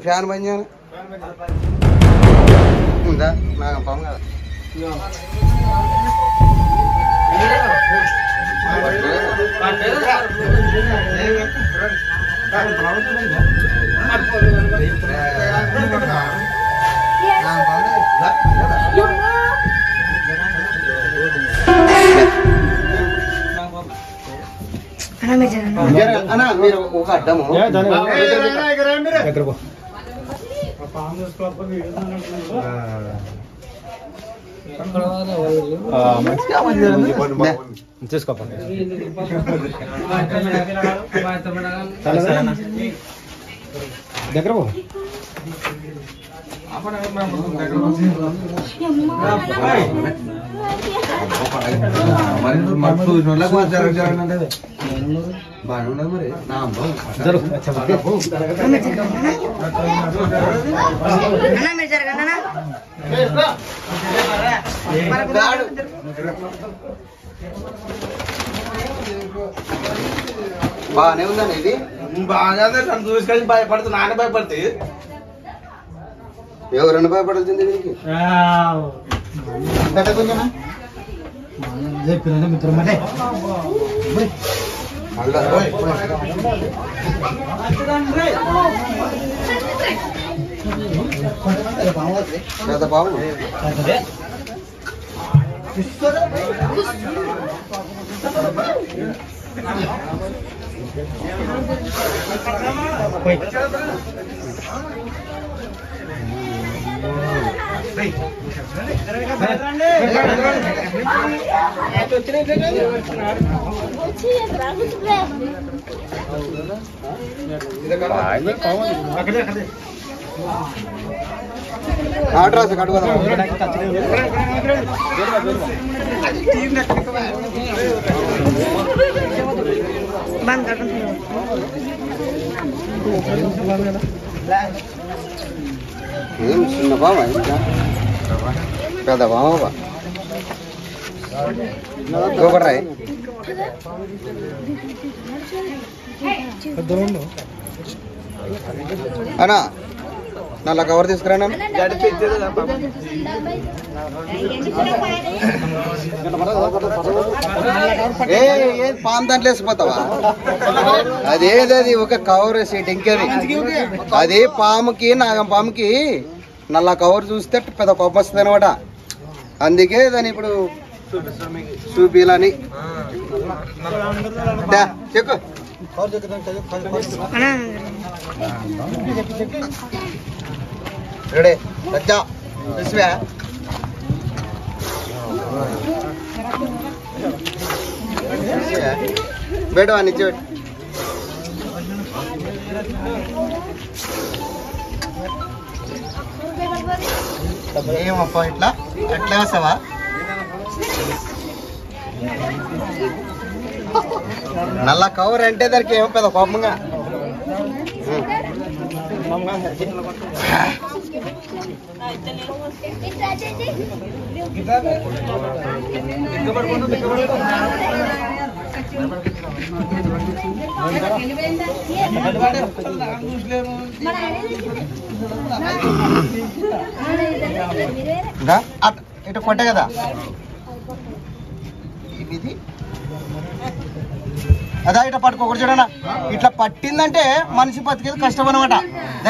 Fan బంద్ చేయాలి ఉందా నాగం పాము కదా మీరు ఒక అడ్డము చూసుకోపండి దగ్గర బాగా ఉండదు మరి బాగానే ఉందండి ఇది బాగా నన్ను చూసుకొని భయపడుతుంది నాన్న భయపడుతుంది ఎవరన్నా భయపడుతుంది దీనికి పెద్ద పాము ఆడ్రాస్ కట్టుకోదా ఏం చిన్న బాబా పెద్ద బాబా గోబర్రాయి అన్నా నల్ల కవర్ తీసుకురానా పాము దాంట్లో వేసిపోతావా అదేది ఒక కవర్ సీట్ ఇంకేది అదే పాముకి నాగం పాముకి నల్ల కవర్ చూస్తే పెద్ద కోపం వస్తుంది అనమాట అందుకే దాన్ని ఇప్పుడు చూపిలని చెక్కు రెడీ రచ్చా చూసివా బయట నిచ్చి పెట్టు ఏమప్పా ఇట్లా ఎట్లా వస్తావా నల్ల కవర్ అంటే దానికి ఏమో పెద్ద కోపంగా ఇటు కొట్టే కదా ఇది అదా ఇట్లా పట్టుకోకూడదు చూడనా ఇట్లా పట్టిందంటే మనిషి బతికేది కష్టం అనమాట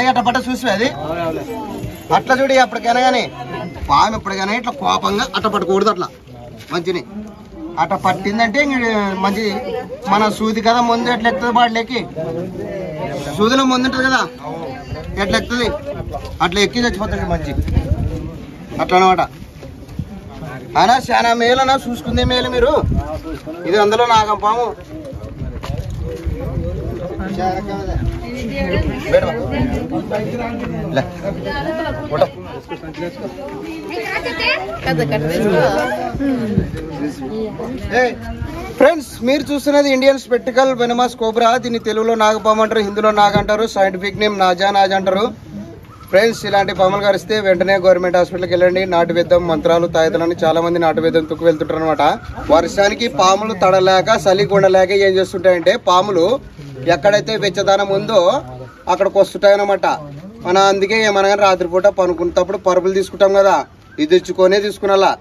అట్లా పట్ట చూసి అది అట్లా చూడి అప్పటికైనా కానీ పాము ఎప్పటికైనా ఇట్లా కోపంగా అట్లా పట్టుకోకూడదు అట్లా మంచిని అట్లా పట్టిందంటే మంచి మన సూది కదా ముందు ఎట్లా ఎక్కుతుంది బాడీలోకి సూదిలో ముందు ఉంటుంది కదా ఎట్లా ఎక్కుతుంది అట్లా ఎక్కి చచ్చిపోతుంది మంచి అట్లా అనమాట అయినా చాలా మేలనా చూసుకుందే మేలు మీరు ఇది అందులో నాగం పాము ఫ్రెండ్స్ మీరు చూస్తున్నది ఇండియన్ స్పెక్టికల్ వెనమస్ కోబ్రా దీన్ని తెలుగులో నాగపాము అంటారు హిందీలో నాగ అంటారు సైంటిఫిక్ నేమ్ నాజ్ అంటారు ఫ్రెండ్స్ ఇలాంటి పాములు కరిస్తే వెంటనే గవర్నమెంట్ హాస్పిటల్కి వెళ్ళండి నాటు వేద్దాం మంత్రాలు తాయితలని చాలా మంది నాటు వేద్దాం తుక్కు వెళ్తుంటారు అనమాట వర్షానికి పాములు తడలేక చలి కొండలేక ఏం చేస్తుంటాయంటే పాములు ఎక్కడైతే వెచ్చదనం ఉందో అక్కడికి వస్తుంటాయి అన్నమాట. మనం అందుకే ఏమనగా రాత్రిపూట పనుకున్నప్పుడు పరుపులు తీసుకుంటాం కదా, ఇది తీసుకునాలా.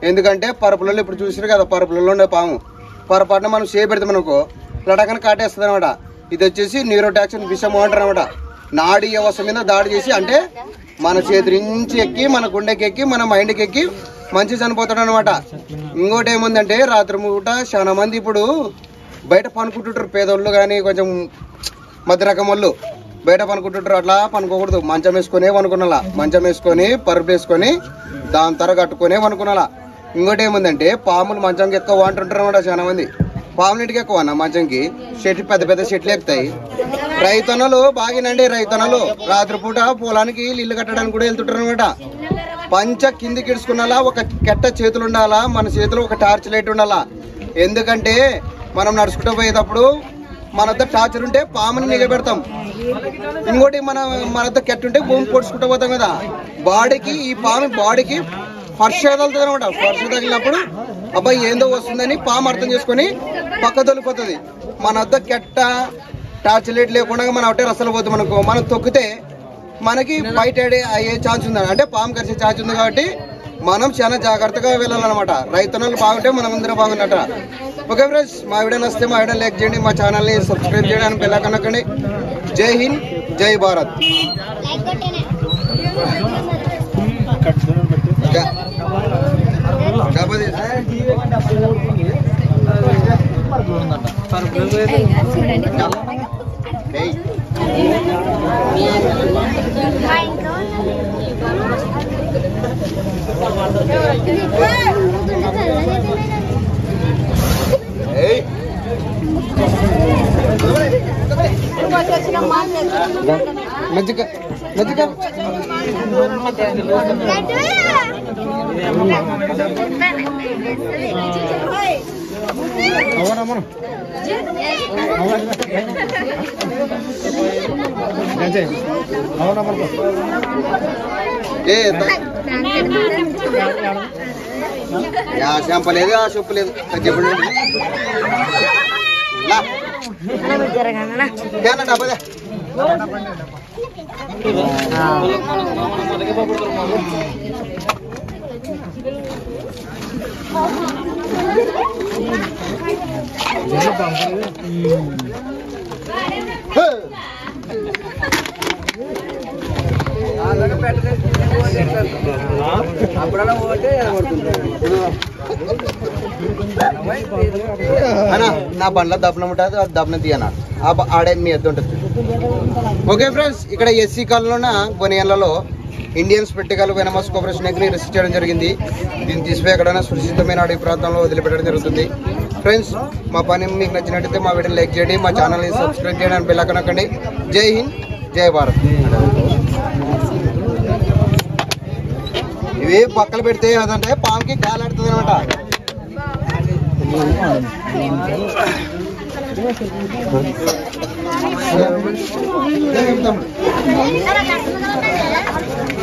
ఎందుకంటే పరుపులలో ఇప్పుడు చూసిరు కదా, పరుపులలో ఉండే పాము పొరపాటున మనం చేపెడతాం అనుకో లటకని కాటేస్తుంది అనమాట. ఇది వచ్చేసి న్యూరోటాక్సిన్ విషం అంటారు అనమాట. నాడీ వ్యవస్థ మీద దాడి చేసి, అంటే మన చేతి నుంచి ఎక్కి మన గుండెకి ఎక్కి మన మైండ్కి ఎక్కి మంచి చనిపోతాడు అనమాట. ఇంకోటి ఏముందంటే రాత్రి పూట చాలా మంది ఇప్పుడు బయట పనుకుంటుంటారు, పేదోళ్ళు కానీ కొంచెం మధ్య రకం వాళ్ళు బయట పనుకుంటుంటారు. అట్లా పనుకోకూడదు, మంచం వేసుకొని పనుకునాలా. మంచం వేసుకొని పరుపు వేసుకొని దాని తర కట్టుకొని పనుకునాలా. ఇంకోటి ఏముందంటే పాములు మంచంకి ఎక్కువ అంటుంటారు అనమాట. చాలా మంది పాములు ఇంటికి ఎక్కువ అన్న మంచంకి చెట్లు పెద్ద పెద్ద చెట్లు ఎక్కుతాయి. రైతన్నలు బాగినండి, రైతన్నలు రాత్రిపూట పొలానికి ఇల్లు కట్టడానికి కూడా వెళ్తుంటారు అనమాట. పంచ కిందికి ఇడుచుకున్నాలా, ఒక కెట్ట చేతులు ఉండాలా, మన చేతిలో ఒక టార్చ్ లైట్ ఉండాలా. ఎందుకంటే మనం నడుచుకుంటూ పోయేటప్పుడు మన వద్ద టార్చర్ ఉంటే పాముని నిగబెడతాం. ఇంకోటి మన వద్ద కెట్ట ఉంటే భూమి పొడుచుకుంటూ పోతాం కదా. బాడీకి ఈ పాము బాడీకి స్పర్శ తగులుతుంది అనమాట. స్పర్శ తగిలినప్పుడు అబ్బాయి ఏందో వస్తుందని పాము అర్థం చేసుకొని పక్క తొలిపోతుంది. మన వద్ద కెట్ట టార్చ్ లైట్ లేకుండా మన ఒకటే రసలు పోతుంది మనకు. మనం తొక్కితే మనకి బయట అయ్యే ఛాన్స్ ఉంది, అంటే పాము కరిసే ఛాన్స్ ఉంది. కాబట్టి మనం చాలా జాగ్రత్తగా వెళ్ళాలన్నమాట. రైతన్నలు బాగుంటే మనం అందరం బాగున్నట. ఓకే ఫ్రెండ్స్, మా వీడియో నచ్చితే మా వీడియో లైక్ చేయండి, మా ఛానల్ని సబ్స్క్రైబ్ చేయడానికి బెల్ ఐకాన్ నొక్కండి. జై హింద్, జై భారత్. మజ్జిగ మజ్జిగ అవునమ్మా షాంపూ లేదు, ఆ సొప్పు లేదు. చెప్పండి డబ్బా నా బండ్ల దప్పనం ఉంటుంది, అది దప్పనం తీయన ఆడే మీ ఎద్దు ఉంటుంది. ఓకే ఫ్రెండ్స్, ఇక్కడ ఎస్సీ కాలంలోన కొనియన్లలో ఇండియన్ స్పెక్టికల్ వెనమస్ కోఆపరేషన్ ఎగ్ని రిజిస్టర్ చేయడం జరిగింది. దీన్ని తీసిపోయి ఎక్కడైనా సురక్షితమైన అడవి ప్రాంతంలో వదిలిపెట్టడం జరుగుతుంది. ఫ్రెండ్స్, మా పని మీకు నచ్చినట్టయితే మా వీడియోని లైక్ చేయండి, మా ఛానల్ని సబ్స్క్రైబ్ చేయడానికి బెల్ ఐకాన్ నొక్కండి. జై హింద్, జై భారత్. ఇవి పక్కన పెడితే అదంటే పాముకి గాలాడుతుంది అనమాట.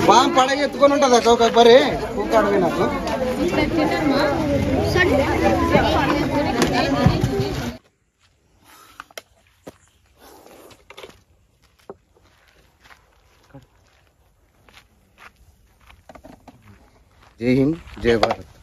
పాము పడగ ఎత్తుకొని ఉంటుంది అక్క ఒక పరి కూకాడు నాకు. జై హింద్, జై భారత్.